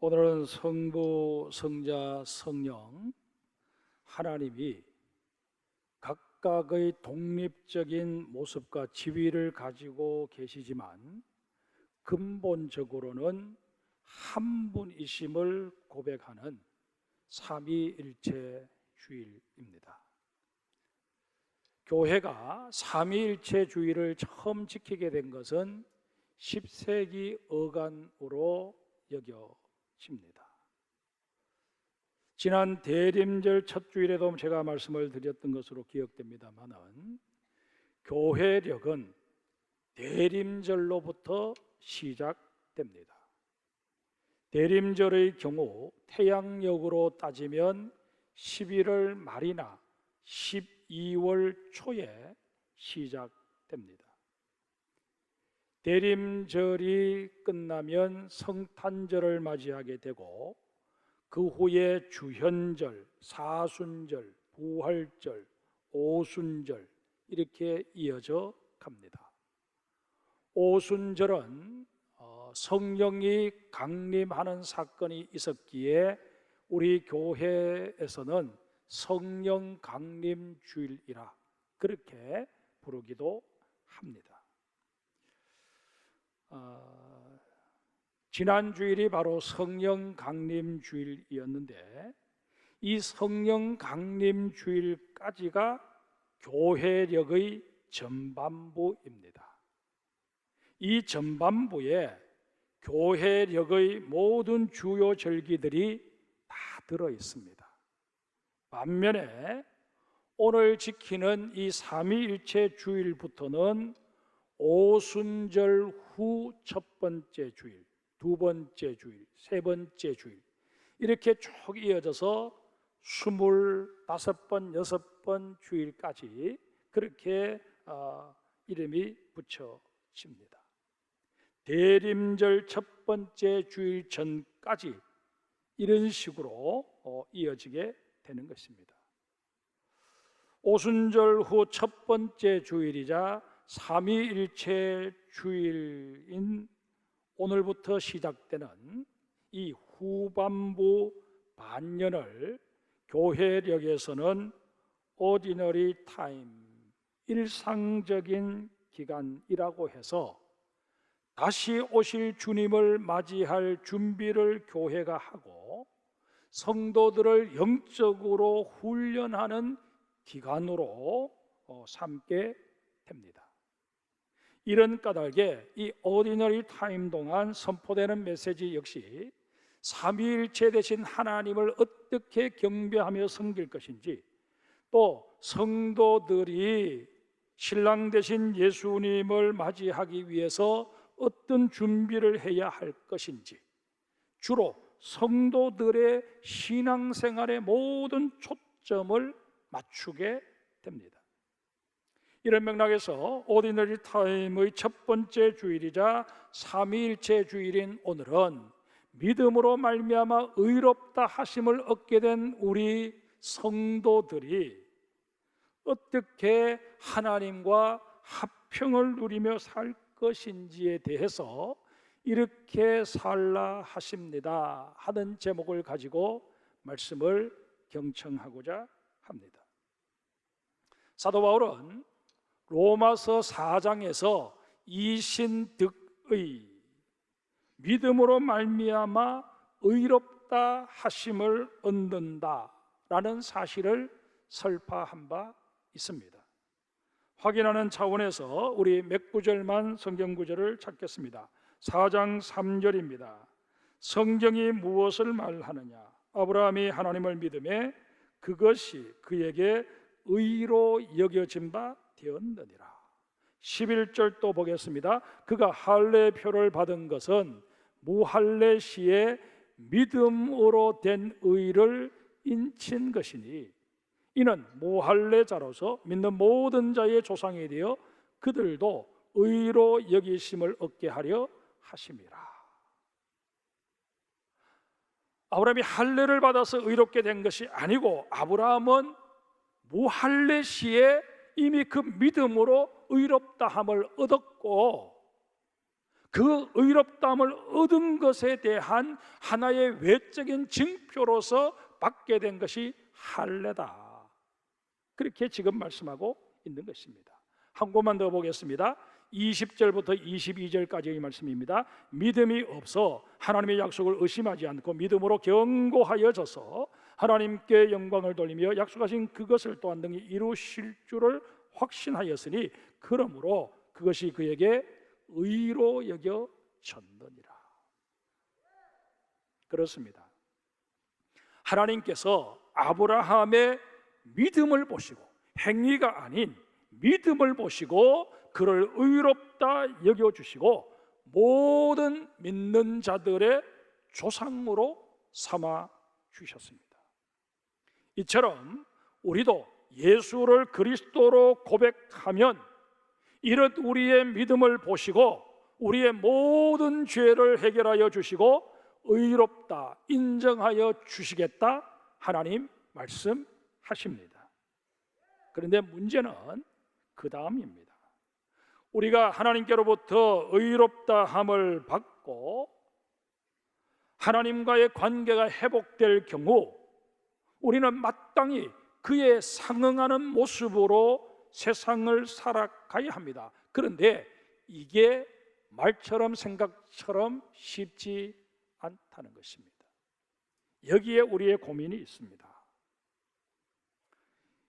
오늘은 성부, 성자, 성령 하나님이 각각의 독립적인 모습과 지위를 가지고 계시지만 근본적으로는 한 분이심을 고백하는 삼위일체 주일입니다. 교회가 삼위일체 주일을 처음 지키게 된 것은 10세기 어간으로 여겨집니다. 지난 대림절 첫 주일에도 제가 말씀을 드렸던 것으로 기억됩니다만은 교회력은 대림절로부터 시작됩니다. 대림절의 경우 태양력으로 따지면 11월 말이나 12월 초에 시작됩니다. 대림절이 끝나면 성탄절을 맞이하게 되고 그 후에 주현절, 사순절, 부활절, 오순절 이렇게 이어져 갑니다. 오순절은 성령이 강림하는 사건이 있었기에 우리 교회에서는 성령 강림 주일이라 그렇게 부르기도 합니다. 지난 주일이 바로 성령 강림 주일이었는데 이 성령 강림 주일까지가 교회력의 전반부입니다. 이 전반부에 교회력의 모든 주요 절기들이 다 들어 있습니다. 반면에 오늘 지키는 이 삼위일체 주일부터는 오순절 후 첫 번째 주일, 두 번째 주일, 세 번째 주일 이렇게 쭉 이어져서 25번, 6번 주일까지 그렇게 이름이 붙여집니다. 대림절 첫 번째 주일 전까지 이런 식으로 이어지게 되는 것입니다. 오순절 후 첫 번째 주일이자 삼위일체 주일인 오늘부터 시작되는 이 후반부 반년을 교회력에서는 ordinary time, 일상적인 기간이라고 해서 다시 오실 주님을 맞이할 준비를 교회가 하고 성도들을 영적으로 훈련하는 기간으로 삼게 됩니다. 이런 까닭에 이 ordinary time 동안 선포되는 메시지 역시 삼위일체 되신 하나님을 어떻게 경배하며 섬길 것인지, 또 성도들이 신랑 되신 예수님을 맞이하기 위해서 어떤 준비를 해야 할 것인지, 주로 성도들의 신앙생활의 모든 초점을 맞추게 됩니다. 이런 맥락에서 오디너리 타임의 첫 번째 주일이자 삼위일체 주일인 오늘은 믿음으로 말미암아 의롭다 하심을 얻게 된 우리 성도들이 어떻게 하나님과 합평을 누리며 살 것인지에 대해서 이렇게 살라 하십니다 하는 제목을 가지고 말씀을 경청하고자 합니다. 사도 바울은 로마서 4장에서 이신득의 믿음으로 말미암아 의롭다 하심을 얻는다라는 사실을 설파한 바 있습니다. 확인하는 차원에서 우리 몇 구절만 성경 구절을 찾겠습니다. 4장 3절입니다. 성경이 무엇을 말하느냐? 아브라함이 하나님을 믿음에 그것이 그에게 의로 여겨진 바 되었느니라. 11절 또 보겠습니다. 그가 할례표를 받은 것은 무할례 시에 믿음으로 된 의를 인친 것이니 이는 무할례자로서 믿는 모든 자의 조상이 되어 그들도 의로 여기심을 얻게 하려 하심이라. 아브라함이 할례를 받아서 의롭게 된 것이 아니고 아브라함은 무할례 시에 이미 그 믿음으로 의롭다함을 얻었고 그 의롭다함을 얻은 것에 대한 하나의 외적인 증표로서 받게 된 것이 할례다. 그렇게 지금 말씀하고 있는 것입니다. 한 곳만 더 보겠습니다. 20절부터 22절까지의 말씀입니다. 믿음이 없어 하나님의 약속을 의심하지 않고 믿음으로 견고하여져서 하나님께 영광을 돌리며 약속하신 그것을 또한 능히 이루실 줄을 확신하였으니 그러므로 그것이 그에게 의로 여겨졌느니라. 그렇습니다. 하나님께서 아브라함의 믿음을 보시고 행위가 아닌 믿음을 보시고 그를 의롭다 여겨주시고 모든 믿는 자들의 조상으로 삼아 주셨습니다. 이처럼 우리도 예수를 그리스도로 고백하면 이런 우리의 믿음을 보시고 우리의 모든 죄를 해결하여 주시고 의롭다 인정하여 주시겠다 하나님 말씀하십니다. 그런데 문제는 그 다음입니다. 우리가 하나님께로부터 의롭다함을 받고 하나님과의 관계가 회복될 경우 우리는 마땅히 그에 상응하는 모습으로 세상을 살아가야 합니다. 그런데 이게 말처럼 생각처럼 쉽지 않다는 것입니다. 여기에 우리의 고민이 있습니다.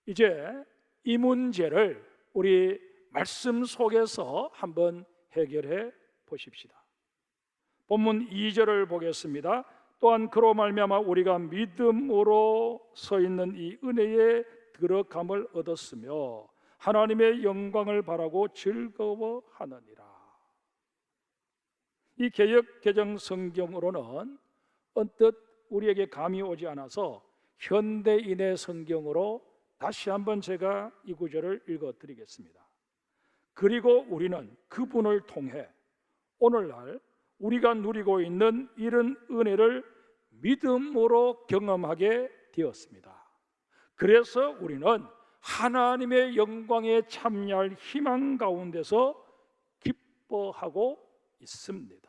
이제 이 문제를 우리 말씀 속에서 한번 해결해 보십시다. 본문 2절을 보겠습니다. 또한 그로 말미암아 우리가 믿음으로 서 있는 이 은혜에 들어감을 얻었으며 하나님의 영광을 바라고 즐거워하느니라. 이 개역 개정 성경으로는 언뜻 우리에게 감이 오지 않아서 현대인의 성경으로 다시 한번 제가 이 구절을 읽어드리겠습니다. 그리고 우리는 그분을 통해 오늘날 우리가 누리고 있는 이런 은혜를 믿음으로 경험하게 되었습니다. 그래서 우리는 하나님의 영광에 참여할 희망 가운데서 기뻐하고 있습니다.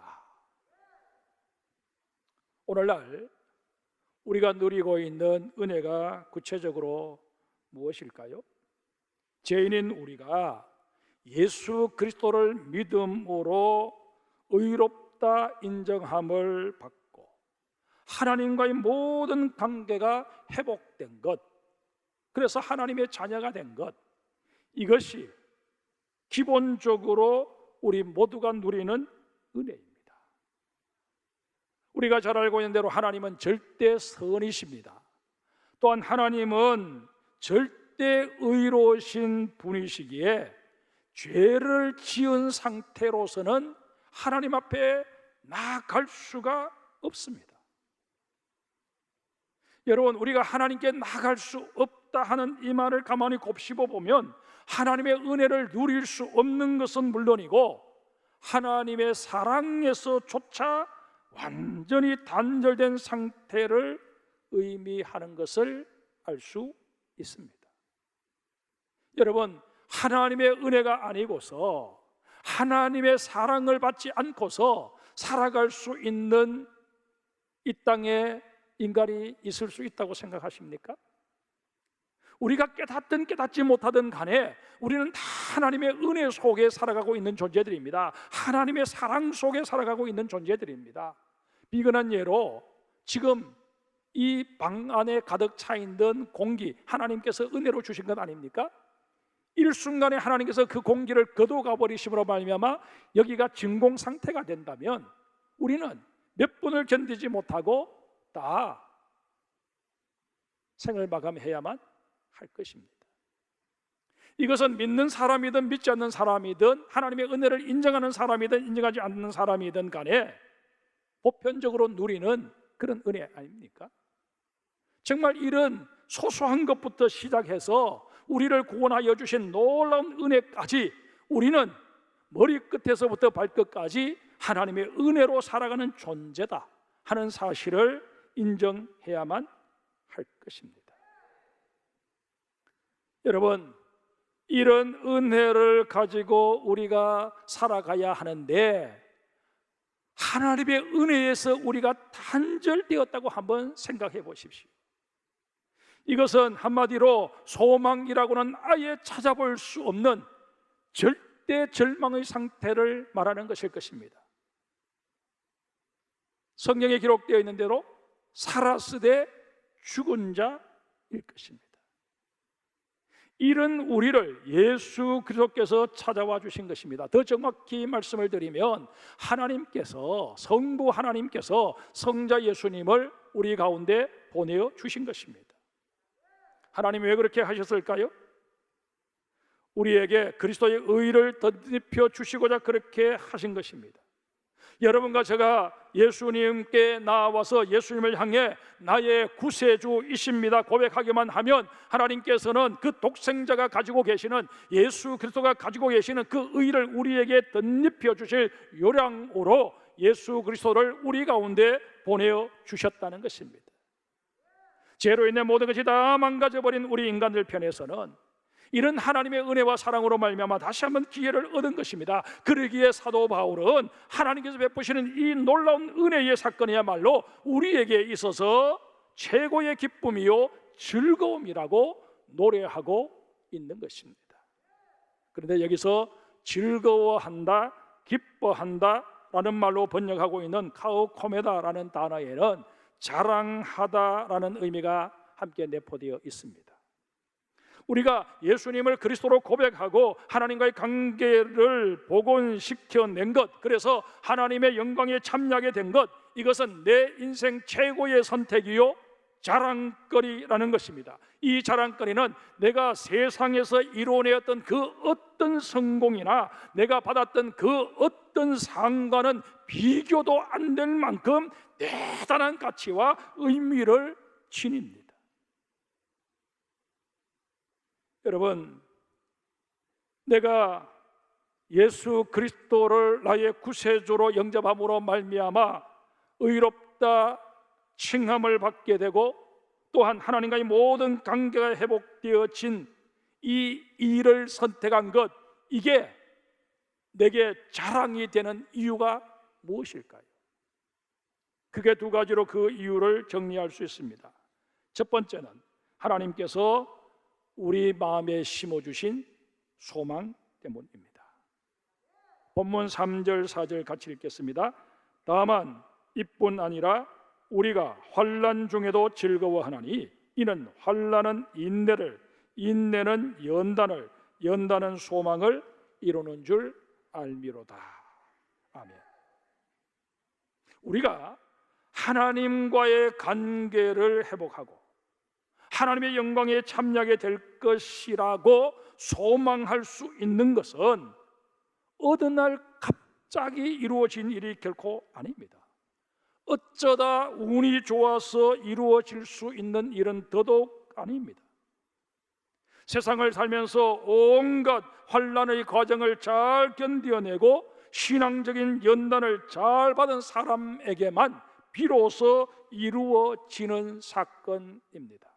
오늘날 우리가 누리고 있는 은혜가 구체적으로 무엇일까요? 죄인인 우리가 예수 그리스도를 믿음으로 의롭다 인정함을 받고 하나님과의 모든 관계가 회복된 것, 그래서 하나님의 자녀가 된 것, 이것이 기본적으로 우리 모두가 누리는 은혜입니다. 우리가 잘 알고 있는 대로 하나님은 절대 선이십니다. 또한 하나님은 절대 의로우신 분이시기에 죄를 지은 상태로서는 하나님 앞에 나아갈 수가 없습니다. 여러분, 우리가 하나님께 나아갈 수 없다 하는 이 말을 가만히 곱씹어 보면 하나님의 은혜를 누릴 수 없는 것은 물론이고 하나님의 사랑에서조차 완전히 단절된 상태를 의미하는 것을 알 수 있습니다. 여러분, 하나님의 은혜가 아니고서 하나님의 사랑을 받지 않고서 살아갈 수 있는 이 땅에 인간이 있을 수 있다고 생각하십니까? 우리가 깨닫든 깨닫지 못하든 간에 우리는 다 하나님의 은혜 속에 살아가고 있는 존재들입니다. 하나님의 사랑 속에 살아가고 있는 존재들입니다. 비근한 예로 지금 이 방 안에 가득 차 있는 공기, 하나님께서 은혜로 주신 것 아닙니까? 일순간에 하나님께서 그 공기를 거둬가 버리심으로 말미암아 여기가 진공 상태가 된다면 우리는 몇 분을 견디지 못하고 다 생을 마감해야만 할 것입니다. 이것은 믿는 사람이든 믿지 않는 사람이든 하나님의 은혜를 인정하는 사람이든 인정하지 않는 사람이든 간에 보편적으로 누리는 그런 은혜 아닙니까? 정말 이런 소소한 것부터 시작해서 우리를 구원하여 주신 놀라운 은혜까지 우리는 머리끝에서부터 발끝까지 하나님의 은혜로 살아가는 존재다 하는 사실을 인정해야만 할 것입니다. 여러분, 이런 은혜를 가지고 우리가 살아가야 하는데 하나님의 은혜에서 우리가 단절되었다고 한번 생각해 보십시오. 이것은 한마디로 소망이라고는 아예 찾아볼 수 없는 절대 절망의 상태를 말하는 것일 것입니다. 성경에 기록되어 있는 대로 살았으되 죽은 자일 것입니다. 이런 우리를 예수 그리스도께서 찾아와 주신 것입니다. 더 정확히 말씀을 드리면 하나님께서, 성부 하나님께서 성자 예수님을 우리 가운데 보내어 주신 것입니다. 하나님이 왜 그렇게 하셨을까요? 우리에게 그리스도의 의를 덧입혀 주시고자 그렇게 하신 것입니다. 여러분과 제가 예수님께 나와서 예수님을 향해 나의 구세주이십니다 고백하기만 하면 하나님께서는 그 독생자가 가지고 계시는, 예수 그리스도가 가지고 계시는 그 의를 우리에게 덧입혀 주실 요량으로 예수 그리스도를 우리 가운데 보내어 주셨다는 것입니다. 죄로 인해 모든 것이 다 망가져버린 우리 인간들 편에서는 이런 하나님의 은혜와 사랑으로 말미암아 다시 한번 기회를 얻은 것입니다. 그러기에 사도 바울은 하나님께서 베푸시는 이 놀라운 은혜의 사건이야말로 우리에게 있어서 최고의 기쁨이요 즐거움이라고 노래하고 있는 것입니다. 그런데 여기서 즐거워한다, 기뻐한다 라는 말로 번역하고 있는 카우코메다라는 단어에는 자랑하다라는 의미가 함께 내포되어 있습니다. 우리가 예수님을 그리스도로 고백하고 하나님과의 관계를 복원시켜낸 것, 그래서 하나님의 영광에 참여하게 된 것, 이것은 내 인생 최고의 선택이요 자랑거리라는 것입니다. 이 자랑거리는 내가 세상에서 이루어내었던 그 어떤 성공이나 내가 받았던 그 어떤 상과는 비교도 안 될 만큼 대단한 가치와 의미를 지닙니다. 여러분, 내가 예수 그리스도를 나의 구세주로 영접함으로 말미암아 의롭다 칭함을 받게 되고 또한 하나님과의 모든 관계가 회복되어진 이 일을 선택한 것, 이게 내게 자랑이 되는 이유가 무엇일까요? 크게 두 가지로 그 이유를 정리할 수 있습니다. 첫 번째는 하나님께서 우리 마음에 심어주신 소망 때문입니다. 본문 3절 4절 같이 읽겠습니다. 다만 이뿐 아니라 우리가 환난 중에도 즐거워하나니 이는 환난은 인내를, 인내는 연단을, 연단은 소망을 이루는 줄 알미로다. 아멘. 우리가 하나님과의 관계를 회복하고 하나님의 영광에 참여하게 될 것이라고 소망할 수 있는 것은 어느 날 갑자기 이루어진 일이 결코 아닙니다. 어쩌다 운이 좋아서 이루어질 수 있는 일은 더더욱 아닙니다. 세상을 살면서 온갖 환난의 과정을 잘 견뎌내고 신앙적인 연단을 잘 받은 사람에게만 비로소 이루어지는 사건입니다.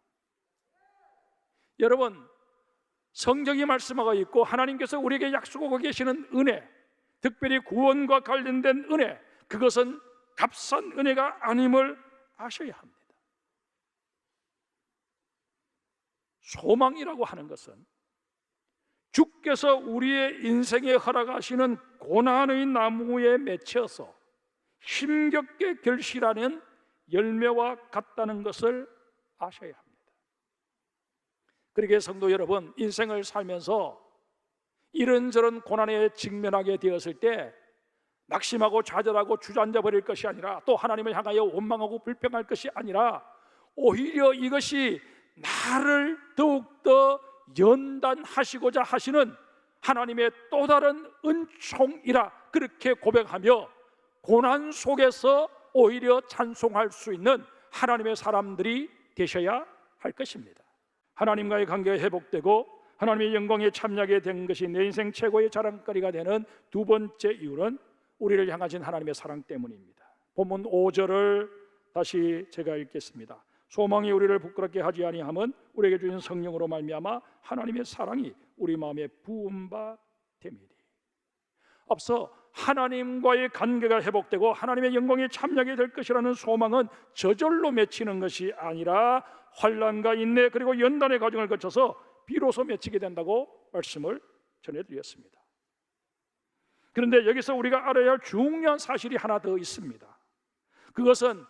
여러분, 성경이 말씀하고 있고 하나님께서 우리에게 약속하고 계시는 은혜, 특별히 구원과 관련된 은혜, 그것은 값싼 은혜가 아님을 아셔야 합니다. 소망이라고 하는 것은 주께서 우리의 인생에 허락하시는 고난의 나무에 맺혀서 힘겹게 결실하는 열매와 같다는 것을 아셔야 합니다. 그러기에 성도 여러분, 인생을 살면서 이런저런 고난에 직면하게 되었을 때 낙심하고 좌절하고 주저앉아 버릴 것이 아니라, 또 하나님을 향하여 원망하고 불평할 것이 아니라 오히려 이것이 나를 더욱더 연단하시고자 하시는 하나님의 또 다른 은총이라 그렇게 고백하며 고난 속에서 오히려 찬송할 수 있는 하나님의 사람들이 되셔야 할 것입니다. 하나님과의 관계가 회복되고 하나님의 영광에 참여하게 된 것이 내 인생 최고의 자랑거리가 되는 두 번째 이유는 우리를 향하신 하나님의 사랑 때문입니다. 본문 5절을 다시 제가 읽겠습니다. 소망이 우리를 부끄럽게 하지 아니함은 우리에게 주신 성령으로 말미암아 하나님의 사랑이 우리 마음에 부은 바 됨이니. 앞서 하나님과의 관계가 회복되고 하나님의 영광이 참여하게 될 것이라는 소망은 저절로 맺히는 것이 아니라 환난과 인내 그리고 연단의 과정을 거쳐서 비로소 맺히게 된다고 말씀을 전해드렸습니다. 그런데 여기서 우리가 알아야 할 중요한 사실이 하나 더 있습니다. 그것은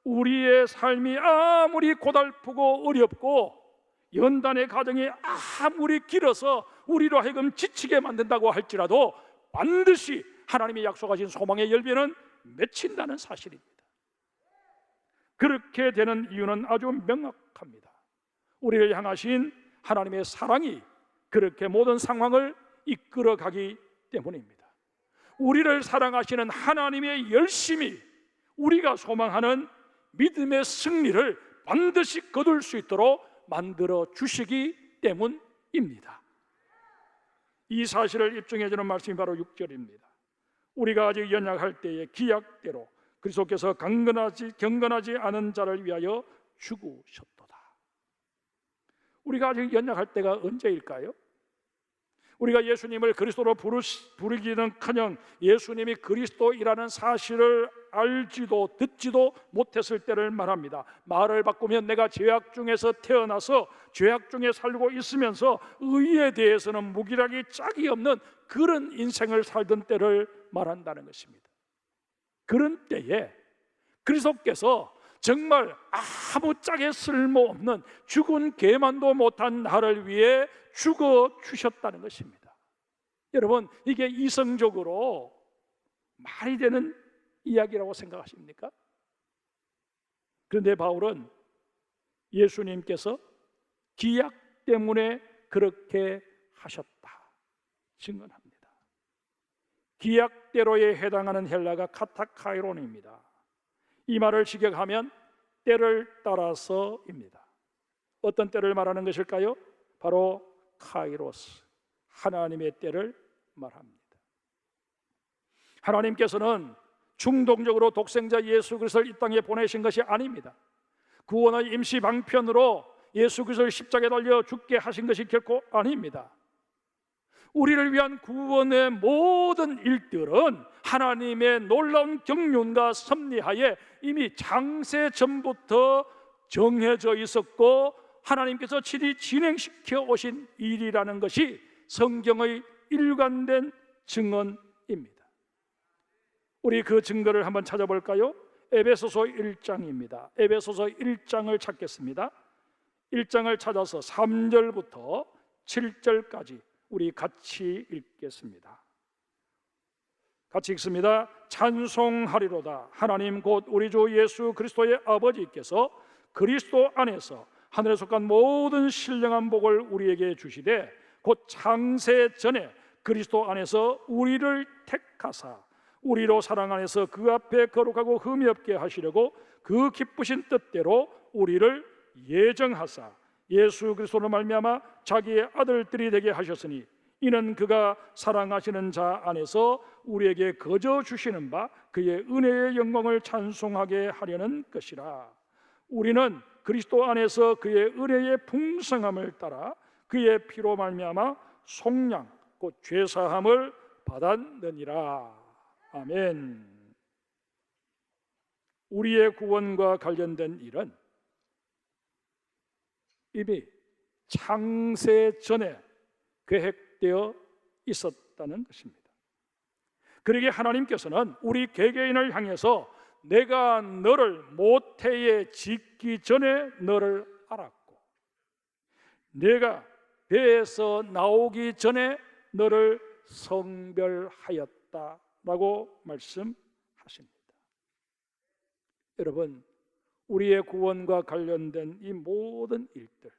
우리의 삶이 아무리 고달프고 어렵고 연단의 과정이 아무리 길어서 우리로 하여금 지치게 만든다고 할지라도 반드시 하나님이 약속하신 소망의 열매는 맺힌다는 사실입니다. 그렇게 되는 이유는 아주 명확합니다. 우리를 향하신 하나님의 사랑이 그렇게 모든 상황을 이끌어가기 때문입니다. 우리를 사랑하시는 하나님의 열심이 우리가 소망하는 믿음의 승리를 반드시 거둘 수 있도록 만들어 주시기 때문입니다. 이 사실을 입증해 주는 말씀이 바로 6절입니다. 우리가 아직 연약할 때에 기약대로 그리스도께서 경건하지 않은 자를 위하여 죽으셨도다. 우리가 아직 연약할 때가 언제일까요? 우리가 예수님을 그리스도로 부르기는커녕 예수님이 그리스도이라는 사실을 알지도 듣지도 못했을 때를 말합니다. 말을 바꾸면 내가 죄악 중에서 태어나서 죄악 중에 살고 있으면서 의에 대해서는 무기력이 짝이 없는 그런 인생을 살던 때를 말한다는 것입니다. 그런 때에 그리스도께서 정말 아무 짝에 쓸모없는 죽은 개만도 못한 나를 위해 죽어 주셨다는 것입니다. 여러분, 이게 이성적으로 말이 되는 이야기라고 생각하십니까? 그런데 바울은 예수님께서 기약 때문에 그렇게 하셨다 증언합니다. 기약대로에 해당하는 헬라가 카타카이론입니다. 이 말을 직역하면 때를 따라서입니다. 어떤 때를 말하는 것일까요? 바로 카이로스, 하나님의 때를 말합니다. 하나님께서는 충동적으로 독생자 예수 그리스도를 이 땅에 보내신 것이 아닙니다. 구원의 임시 방편으로 예수 그리스도를 십자가에 달려 죽게 하신 것이 결코 아닙니다. 우리를 위한 구원의 모든 일들은 하나님의 놀라운 경륜과 섭리하에 이미 장세 전부터 정해져 있었고 하나님께서 친히 진행시켜 오신 일이라는 것이 성경의 일관된 증언입니다. 우리 그 증거를 한번 찾아볼까요? 에베소서 1장입니다. 에베소서 1장을 찾겠습니다. 1장을 찾아서 3절부터 7절까지 우리 같이 읽겠습니다. 같이 읽습니다. 찬송하리로다. 하나님 곧 우리 주 예수 그리스도의 아버지께서 그리스도 안에서 하늘에 속한 모든 신령한 복을 우리에게 주시되 곧 창세 전에 그리스도 안에서 우리를 택하사 우리로 사랑 안에서 그 앞에 거룩하고 흠이 없게 하시려고 그 기쁘신 뜻대로 우리를 예정하사 예수 그리스도로 말미암아 자기의 아들들이 되게 하셨으니 이는 그가 사랑하시는 자 안에서 우리에게 거저 주시는 바 그의 은혜의 영광을 찬송하게 하려는 것이라. 우리는 그리스도 안에서 그의 은혜의 풍성함을 따라 그의 피로 말미암아 속량 곧 죄사함을 받았느니라. 아멘. 우리의 구원과 관련된 일은 이미 창세 전에 계획되어 있었다는 것입니다. 그러기에 하나님께서는 우리 개개인을 향해서 내가 너를 모태에 짓기 전에 너를 알았고 내가 배에서 나오기 전에 너를 성별하였다라고 말씀하십니다. 여러분, 우리의 구원과 관련된 이 모든 일들,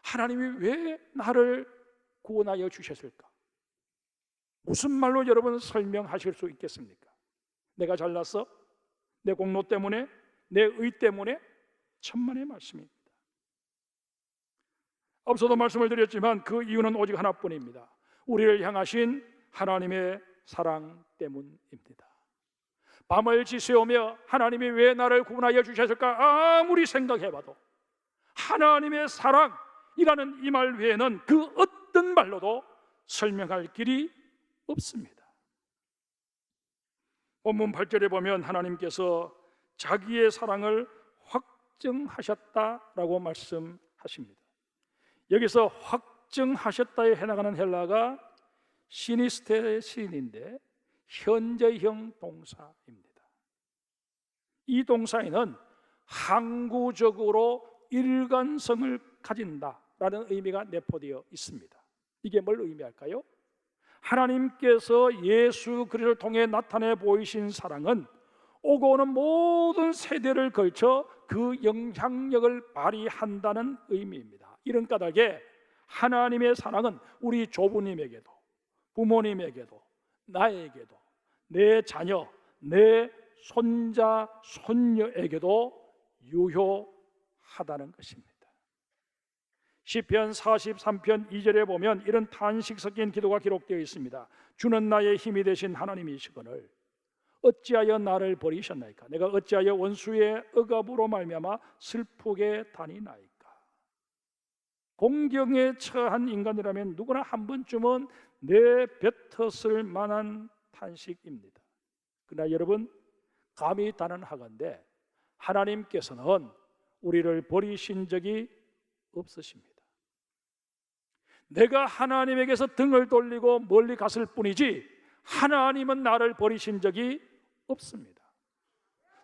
하나님이 왜 나를 구원하여 주셨을까? 무슨 말로 여러분 설명하실 수 있겠습니까? 내가 잘났어? 내 공로 때문에? 내 의 때문에? 천만의 말씀입니다. 앞서도 말씀을 드렸지만 그 이유는 오직 하나뿐입니다. 우리를 향하신 하나님의 사랑 때문입니다. 밤을 지새우며 하나님이 왜 나를 구원하여 주셨을까 아무리 생각해봐도 하나님의 사랑이라는 이 말 외에는 그 어떤 말로도 설명할 길이 없습니다. 본문 8절에 보면 하나님께서 자기의 사랑을 확증하셨다라고 말씀하십니다. 여기서 확증하셨다에 해당하는 헬라가 시니스테신인데 현재형 동사입니다. 이 동사에는 항구적으로 일관성을 가진다라는 의미가 내포되어 있습니다. 이게 뭘 의미할까요? 하나님께서 예수 그리스도를 통해 나타내 보이신 사랑은 오고 오는 모든 세대를 걸쳐 그 영향력을 발휘한다는 의미입니다. 이런 까닭에 하나님의 사랑은 우리 조부님에게도, 부모님에게도, 나에게도, 내 자녀, 내 손자, 손녀에게도 유효하다는 것입니다. 시편 43편 2절에 보면 이런 탄식 섞인 기도가 기록되어 있습니다. 주는 나의 힘이 되신 하나님이시거늘 어찌하여 나를 버리셨나이까? 내가 어찌하여 원수의 억압으로 말미암아 슬프게 다니나이까? 공경에 처한 인간이라면 누구나 한 번쯤은 내뱉었을 만한 탄식입니다. 그러나 여러분, 감히 단언하건대 하나님께서는 우리를 버리신 적이 없으십니다. 내가 하나님에게서 등을 돌리고 멀리 갔을 뿐이지 하나님은 나를 버리신 적이 없습니다.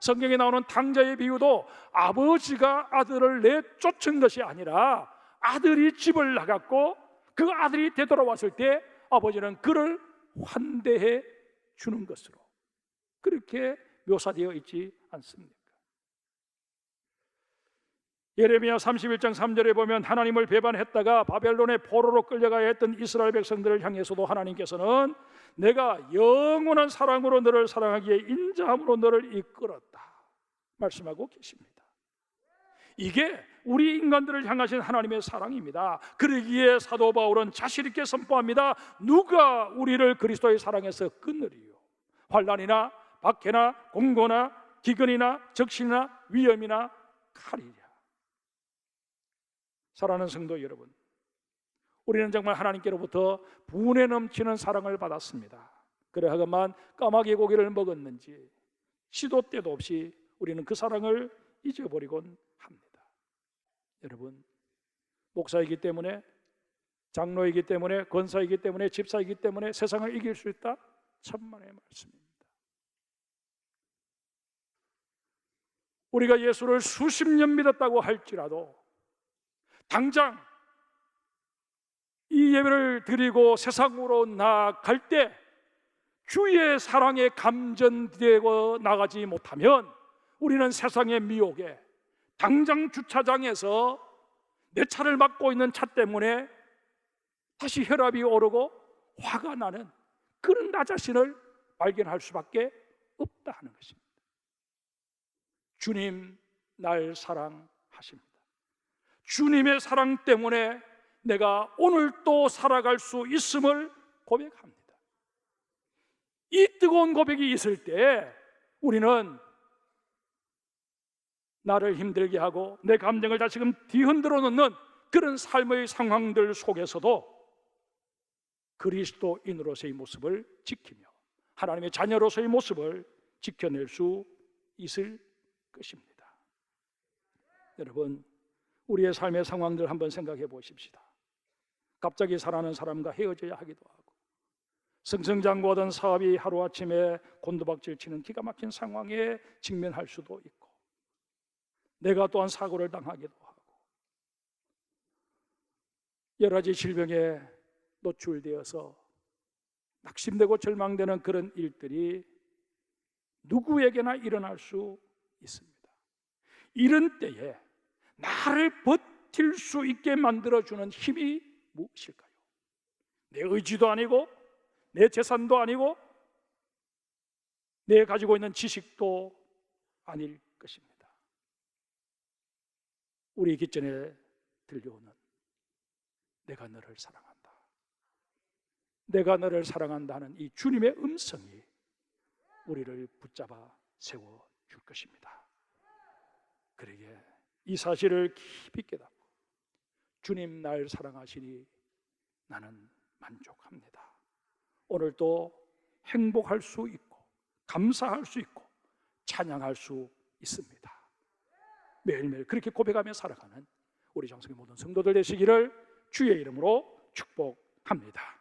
성경에 나오는 탕자의 비유도 아버지가 아들을 내쫓은 것이 아니라 아들이 집을 나갔고 그 아들이 되돌아왔을 때 아버지는 그를 환대해 주는 것으로 그렇게 묘사되어 있지 않습니까? 예레미야 31장 3절에 보면 하나님을 배반했다가 바벨론의 포로로 끌려가야 했던 이스라엘 백성들을 향해서도 하나님께서는 내가 영원한 사랑으로 너를 사랑하기에 인자함으로 너를 이끌었다 말씀하고 계십니다. 이게 우리 인간들을 향하신 하나님의 사랑입니다. 그러기에 사도 바울은 자신 있게 선포합니다. 누가 우리를 그리스도의 사랑에서 끊으리요? 환난이나 박해나 공고나 기근이나 적신이나 위험이나 칼이랴. 사랑하는 성도 여러분, 우리는 정말 하나님께로부터 분에 넘치는 사랑을 받았습니다. 그러하건만 까마귀 고기를 먹었는지 시도 때도 없이 우리는 그 사랑을 잊어버리곤 합니다. 여러분, 목사이기 때문에, 장로이기 때문에, 권사이기 때문에, 집사이기 때문에 세상을 이길 수 있다? 천만의 말씀입니다. 우리가 예수를 수십 년 믿었다고 할지라도 당장 이 예배를 드리고 세상으로 나아갈 때 주의 사랑에 감전되고 나가지 못하면 우리는 세상의 미혹에 당장 주차장에서 내 차를 막고 있는 차 때문에 다시 혈압이 오르고 화가 나는 그런 나 자신을 발견할 수밖에 없다 하는 것입니다. 주님 날 사랑하십니다. 주님의 사랑 때문에 내가 오늘 또 살아갈 수 있음을 고백합니다. 이 뜨거운 고백이 있을 때 우리는 나를 힘들게 하고 내 감정을 다시금 뒤흔들어 놓는 그런 삶의 상황들 속에서도 그리스도인으로서의 모습을 지키며 하나님의 자녀로서의 모습을 지켜낼 수 있을 것입니다. 여러분, 우리의 삶의 상황들 한번 생각해 보십시다. 갑자기 사랑하는 사람과 헤어져야 하기도 하고 승승장구하던 사업이 하루아침에 곤두박질 치는 기가 막힌 상황에 직면할 수도 있고 내가 또한 사고를 당하기도 하고 여러 가지 질병에 노출되어서 낙심되고 절망되는 그런 일들이 누구에게나 일어날 수 있습니다. 이런 때에 나를 버틸 수 있게 만들어주는 힘이 무엇일까요? 내 의지도 아니고 내 재산도 아니고 내 가지고 있는 지식도 아닐 것입니다. 우리 귓전에 들려오는 내가 너를 사랑한다, 내가 너를 사랑한다는 이 주님의 음성이 우리를 붙잡아 세워줄 것입니다. 그러기에 이 사실을 깊이 깨닫고 주님 날 사랑하시니 나는 만족합니다. 오늘도 행복할 수 있고 감사할 수 있고 찬양할 수 있습니다. 매일매일 그렇게 고백하며 살아가는 우리 장성의 모든 성도들 되시기를 주의 이름으로 축복합니다.